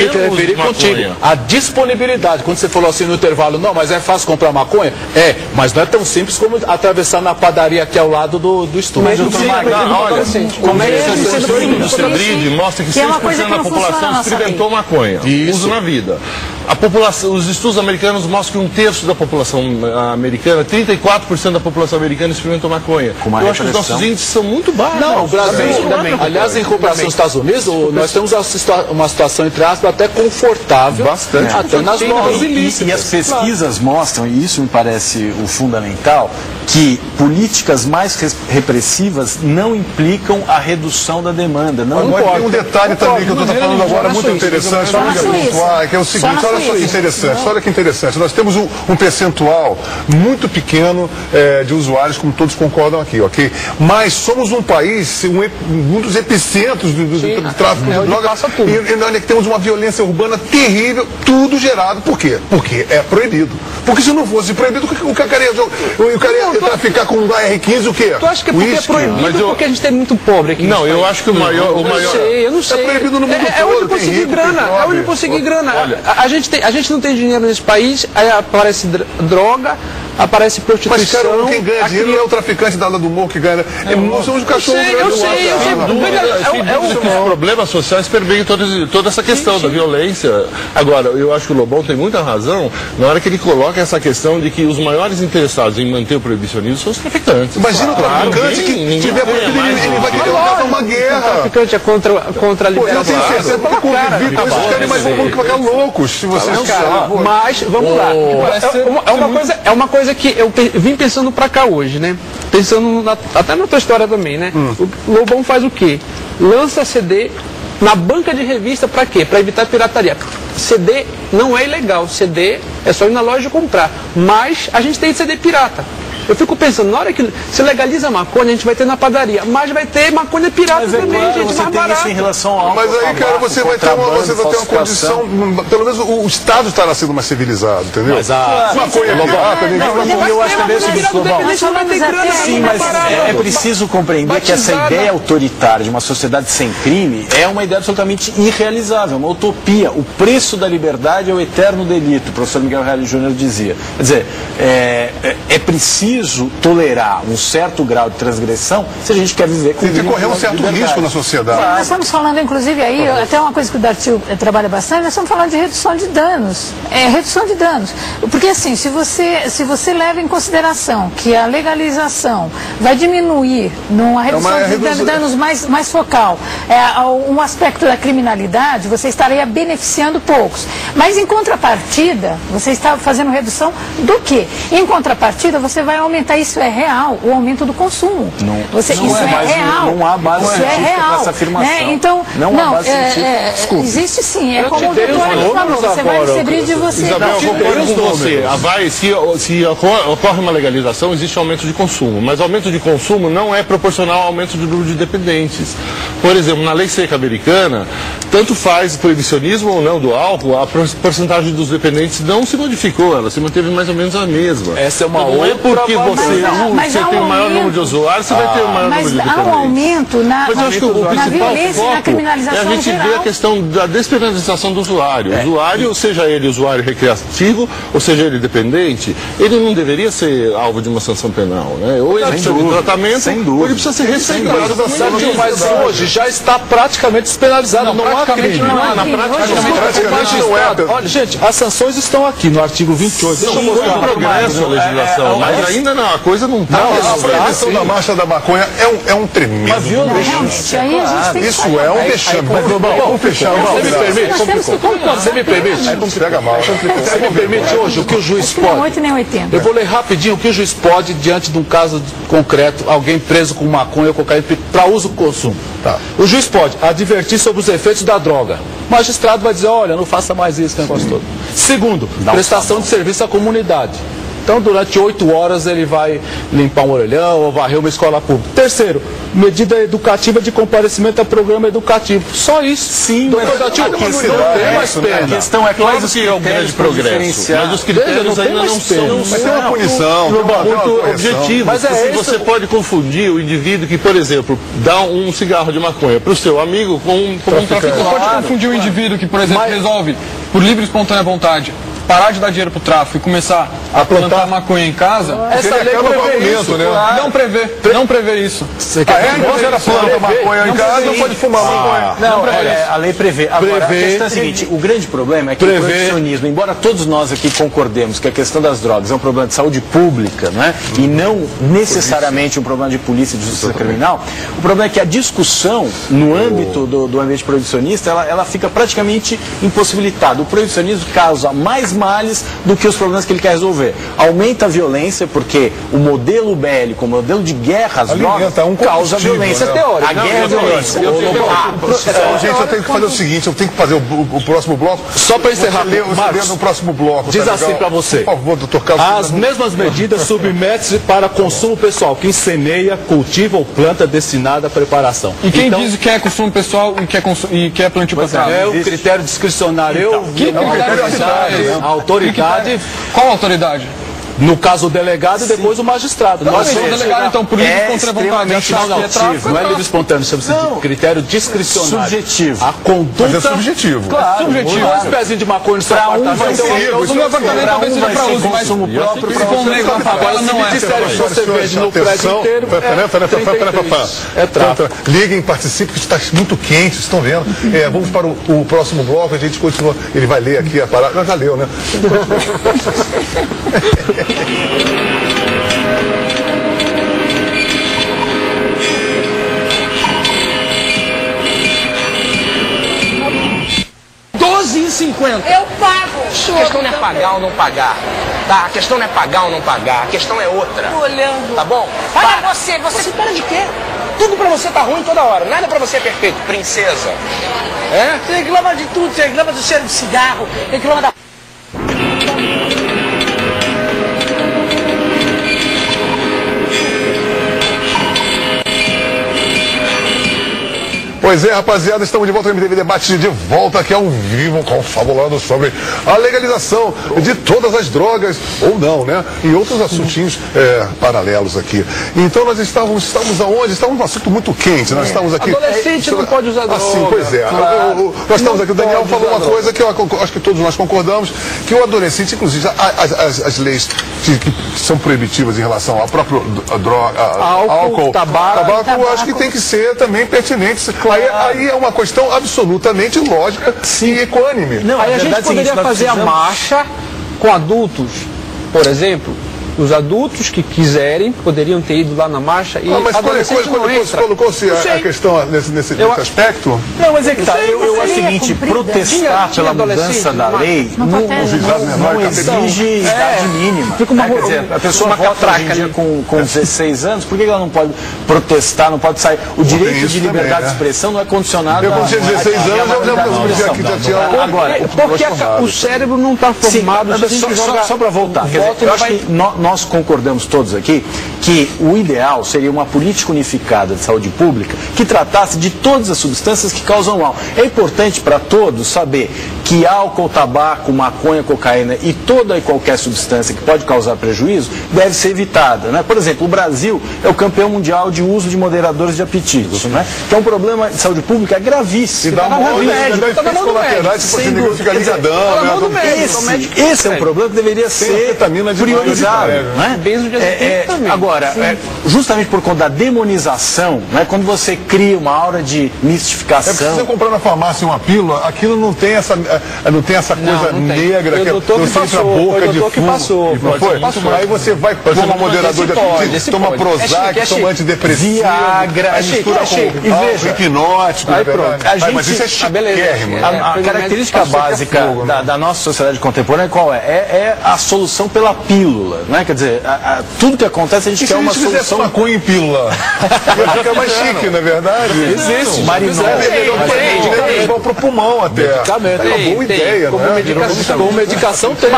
Referir contigo, a disponibilidade, quando você falou assim no intervalo, não, mas é fácil comprar maconha? É, mas não é tão simples como atravessar na padaria aqui ao lado do estúdio. Mas olha, como é que a indústria BRID mostra que 6% da população experimentou maconha, uso na vida. A população, os estudos americanos mostram que 1/3 da população americana, 34% da população americana experimentou maconha. Eu acho que os nossos índices são muito baixos. Não, o Brasil, aliás, em comparação aos Estados Unidos, nós temos uma situação, entre aspas, até confortável, bastante, até nas normas ilícitas. E as pesquisas mostram, e isso me parece o fundamental, que políticas mais repressivas não implicam a redução da demanda. Não agora, tem um detalhe também que eu estou falando agora muito interessante, que é o seguinte, olha só que interessante, olha que interessante. Nós temos um percentual muito pequeno de usuários, como todos concordam aqui, ok? Mas somos um país, um dos epicentros do tráfico de drogas, e temos uma violência urbana terrível, tudo gerado. Por quê? Porque é proibido. Porque se não fosse proibido, o cara ia traficar com um AR-15 o quê? Tu acha que é porque é proibido ou porque a gente tem muito pobre aqui? Não, eu acho que o maior... Eu não sei. É proibido no mundo todo. É onde conseguir grana. É onde conseguir grana. A gente não tem dinheiro nesse país, aí aparece droga, aparece prostituição. Mas, cara, quem ganha dinheiro não é o traficante da Ala do Morro que ganha. Nós somos o cachorro. Eu sei. Os problemas sociais permeiam toda essa questão da violência. Agora, eu acho que o Lobão tem muita razão na hora que ele coloca essa questão de que os maiores interessados em manter o proibicionismo são os traficantes. Imagina o traficante que tiver proibido, ele vai querer causar uma guerra. O traficante é contra a liberdade. Eu tenho certeza que conviver com esses caras, mas vão ficar loucos se vocês Mas, vamos lá. É uma coisa que eu vim pensando pra cá hoje, né? Pensando até na tua história também, né? O Lobão faz o quê? Lança CD na banca de revista pra quê? Pra evitar pirataria. CD não é ilegal, CD é só ir na loja comprar. Mas a gente tem CD pirata. Eu fico pensando, na hora que se legaliza a maconha, a gente vai ter na padaria, mas vai ter maconha pirata também, gente, você mais tem barato. isso em relação ao mas aí, cara, você vai ter uma condição, pelo menos o Estado estará sendo mais civilizado, entendeu? Mas a maconha pirata, eu acho também o seguinte, sim, mas é preciso compreender que essa ideia autoritária de uma sociedade sem crime é uma ideia absolutamente irrealizável, uma utopia. O preço da liberdade é o eterno delito, o professor Miguel Reale Júnior dizia. Quer dizer, é preciso tolerar um certo grau de transgressão se a gente quer viver com tem que correr um certo risco na sociedade. Nós estamos falando, inclusive, aí, até uma coisa que o Dartil trabalha bastante, nós estamos falando de redução de danos. Redução de danos. Porque, assim, se você leva em consideração que a legalização vai diminuir numa redução de danos mais focal, um aspecto da criminalidade, você estaria beneficiando poucos. Mas, em contrapartida, você está fazendo redução do quê? Em contrapartida, você vai aumentar, isso é real, o aumento do consumo. Isso é real. Não há base científica para essa afirmação. Então, não há base científica. Existe sim, é como o doutor falou, você vai receber de você. Isabel, eu concordo com você. Se ocorre uma legalização, existe aumento de consumo, mas aumento de consumo não é proporcional ao aumento do número de dependentes. Por exemplo, na lei seca americana, tanto faz proibicionismo ou não do álcool, a porcentagem dos dependentes não se modificou, ela se manteve mais ou menos a mesma. Essa é uma não é porque você tem o maior número de usuários, você vai ter o maior número de dependentes. Mas há um aumento na violência e na criminalização é a gente vê a questão da despenalização do usuário. O usuário, seja ele usuário recreativo, ou seja ele dependente, ele não deveria ser alvo de uma sanção penal, né? Ou ele precisa de tratamento, ou ele precisa ser respeitado. Mas hoje já está praticamente despenalizado. Não há crime. Praticamente não é. Olha, gente, as sanções estão aqui no artigo 28. Deixa eu mostrar o progresso da legislação, mas ainda não, a coisa não está. A proibição da marcha da maconha é um tremendo vexame. Isso é um vexame. Vamos fechar. Você me permite? Pega mal. Você me permite hoje o que o juiz pode? Nem 8 nem 80. Eu vou ler rapidinho o que o juiz pode diante de um caso concreto, alguém preso com maconha ou cocaína para uso e consumo. O juiz pode advertir sobre os efeitos da droga. O magistrado vai dizer, olha, não faça mais isso, que negócio todo. Segundo, prestação de serviço à comunidade. Então, durante 8 horas ele vai limpar um orelhão ou varrer uma escola pública. Terceiro, medida educativa de comparecimento a programa educativo. Só isso. Sim, doutor Datil, não tem mais pena. A questão é claro que é um grande progresso, mas os critérios ainda não são Mas tem uma punição, muito objetivos. Mas você pode confundir o indivíduo que, por exemplo, dá um cigarro de maconha para o seu amigo com um traficante. Você pode confundir o indivíduo que, por exemplo, resolve, por livre e espontânea vontade, parar de dar dinheiro pro tráfico e começar a plantar maconha em casa. Essa lei prevê isso, né? Não prevê isso. Você era planta maconha em casa, não pode fumar maconha. Não, a lei prevê. Agora, a questão é a seguinte, o grande problema é que o proibicionismo, embora todos nós aqui concordemos que a questão das drogas é um problema de saúde pública, né? E não necessariamente um problema de polícia e de justiça criminal, o problema é que a discussão no âmbito do ambiente proibicionista, ela fica praticamente impossibilitada. O proibicionismo causa mais males do que os problemas que ele quer resolver. Aumenta a violência, porque o modelo bélico, o modelo de guerra às drogas, causa violência teórica. A guerra é violência. Gente, eu tenho que fazer o seguinte, eu tenho que fazer o próximo bloco. Só para encerrar, Marcos, no próximo bloco. Diz assim para você. Por favor, doutor Carlos. As mesmas medidas submetem-se para consumo pessoal, que insemeia, cultiva ou planta destinada à preparação. E quem diz que é consumo pessoal e que é plantio para trás? É o critério discricionário. A autoridade. Qual autoridade? No caso, o delegado e depois o magistrado. Nós somos delegado, então, por livre e espontânea vontade. Não é livre e espontâneo, chama-se de critério discricionário. Subjetivo. A conduta... Mas é subjetivo. Claro. Subjetivo. Um pezinho de maconha no seu apartamento. No meu apartamento talvez seja para uso, mas consumo próprio se for um negro na favela, não é. Você vende no prédio inteiro, é tráfico. Liguem, participem, que está muito quente, vocês estão vendo. Vamos para o próximo bloco, a gente continua. Ele vai ler aqui a parada. Já leu, né? 12,50. Eu pago. A questão não é pagar ou não pagar, tá? A questão não é pagar ou não pagar, a questão é outra. Tô olhando. Tá bom? Olha você para de quê? Tudo pra você tá ruim toda hora, nada pra você é perfeito, princesa. É? Você reclama de tudo, você reclama do cheiro de cigarro, reclama da... Pois é, rapaziada, estamos de volta ao MTV Debate, de volta aqui ao vivo, confabulando sobre a legalização de todas as drogas, ou não, né? E outros assuntinhos paralelos aqui. Então nós estamos aonde? Estamos num assunto muito quente, nós estamos aqui... Adolescente não pode usar droga. Assim, pois é. Claro. Nós estamos aqui, o Daniel falou uma coisa que eu acho que todos nós concordamos, que o adolescente, inclusive, as leis que são proibitivas em relação ao próprio álcool, tabaco, eu acho que tem que ser também pertinente. Aí é uma questão absolutamente lógica e equânime. Não, aí a gente poderia fazer a marcha com adultos, por exemplo. Os adultos que quiserem poderiam ter ido lá na marcha e mas colocou-se a questão nesse aspecto? Não, mas é que tá. Eu acho o seguinte, protestar pela mudança da lei não exige idade mínima. Quer dizer, a pessoa vota hoje em dia com 16 anos, por que ela não pode protestar, não pode sair? O direito de liberdade de expressão não é condicionado a... Eu quando tinha 16 anos, já tinha... Agora, porque o cérebro não está formado... Só para voltar, eu acho que nós concordamos todos aqui que o ideal seria uma política unificada de saúde pública que tratasse de todas as substâncias que causam mal. É importante para todos saber que álcool, tabaco, maconha, cocaína e toda e qualquer substância que pode causar prejuízo deve ser evitada, né? Por exemplo, o Brasil é o campeão mundial de uso de moderadores de apetite, né? Que é um problema de saúde pública gravíssimo. E dá uma efeitos colaterais, tipo assim, ninguém fica ligadão. Esse é um problema que deveria ser priorizado. Né? Agora, justamente por conta da demonização, né, quando você cria uma aura de mistificação... Se você comprar na farmácia uma pílula, aquilo não tem essa coisa negra que você boca de fumo. Aí você vai tomar moderador de apetite, toma Prozac, toma antidepressivo, Viagra, aí mistura com álcool, hipnótico. Aí pronto. Mas isso é chiquérrimo. A característica básica da nossa sociedade contemporânea qual é? É a solução pela pílula, né? Quer dizer, tudo que acontece a gente quer uma solução... maconha em pílula? Fica mais chique, não é verdade? Existe. Pro pulmão até. Medicamento. É uma boa ideia, né? Como medicação tem.